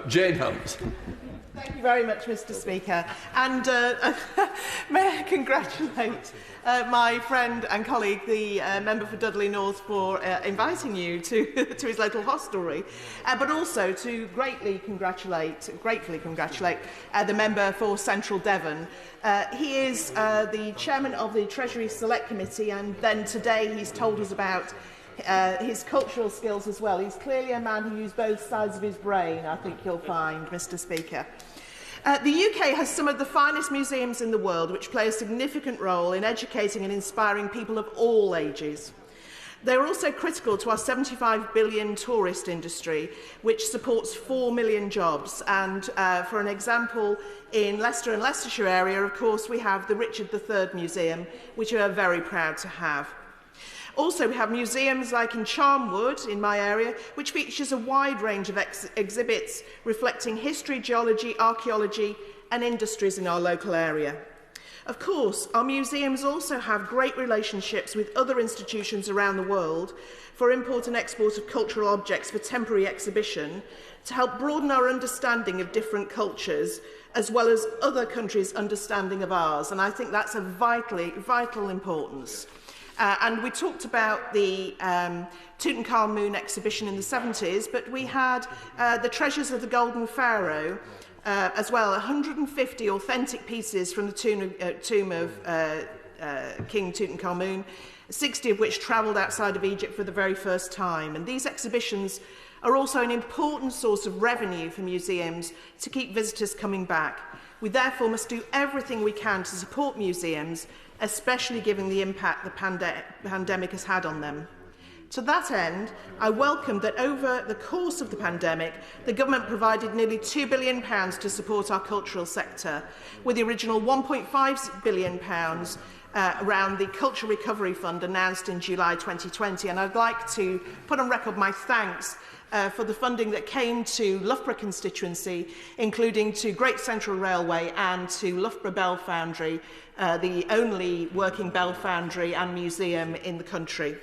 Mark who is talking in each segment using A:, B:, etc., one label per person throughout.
A: Jane Hunt.
B: Thank you very much, Mr. Speaker. And may I congratulate my friend and colleague, the member for Dudley North, for inviting you to his local hostelry, but also to gratefully congratulate the member for Central Devon. He is the chairman of the Treasury Select Committee, and then today he's told us about his cultural skills as well. He's clearly a man who used both sides of his brain, I think you'll find, Mr. Speaker. The UK has some of the finest museums in the world, which play a significant role in educating and inspiring people of all ages. They are also critical to our 75 billion tourist industry, which supports 4 million jobs. And for an example, in Leicester and Leicestershire area, of course, we have the Richard III Museum, which we are very proud to have. Also, we have museums like in Charnwood, in my area, which features a wide range of exhibits reflecting history, geology, archaeology and industries in our local area. Of course, our museums also have great relationships with other institutions around the world for import and export of cultural objects for temporary exhibition to help broaden our understanding of different cultures as well as other countries' understanding of ours. And I think that's of vital importance. And we talked about the Tutankhamun exhibition in the 70s, but we had the Treasures of the Golden Pharaoh as well, 150 authentic pieces from the tomb of King Tutankhamun, 60 of which travelled outside of Egypt for the very first time. And these exhibitions are also an important source of revenue for museums to keep visitors coming back. We therefore must do everything we can to support museums, especially given the impact the pandemic has had on them. To that end, I welcome that over the course of the pandemic, the government provided nearly £2 billion to support our cultural sector, with the original £1.5 billion around the Cultural Recovery Fund announced in July 2020. And I'd like to put on record my thanks for the funding that came to Loughborough constituency, including to Great Central Railway and to Loughborough Bell Foundry, the only working bell foundry and museum in the country.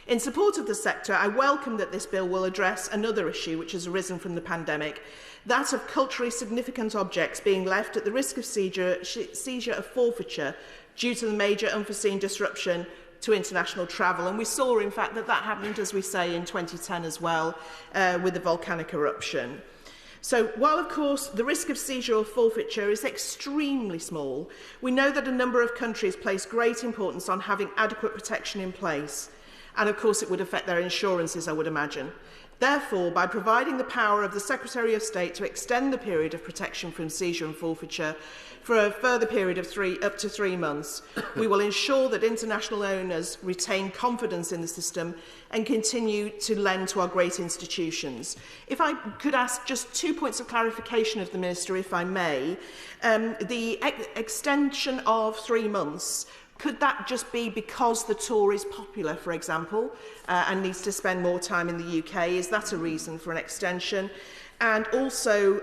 B: In support of the sector, I welcome that this bill will address another issue which has arisen from the pandemic, that of culturally significant objects being left at the risk of seizure or forfeiture due to the major unforeseen disruption to international travel. And we saw, in fact, that happened, as we say, in 2010 as well, with the volcanic eruption. So while, of course, the risk of seizure or forfeiture is extremely small, we know that a number of countries place great importance on having adequate protection in place. And, of course, it would affect their insurances, I would imagine. Therefore, by providing the power of the Secretary of State to extend the period of protection from seizure and forfeiture for a further period of up to 3 months, we will ensure that international owners retain confidence in the system and continue to lend to our great institutions. If I could ask just 2 points of clarification of the Minister, if I may. The extension of 3 months, could that just be because the tour is popular, for example, and needs to spend more time in the UK? Is that a reason for an extension? And also,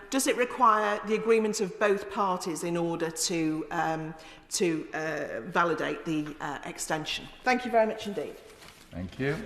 B: does it require the agreement of both parties in order to validate the extension? Thank you very much indeed.
A: Thank you.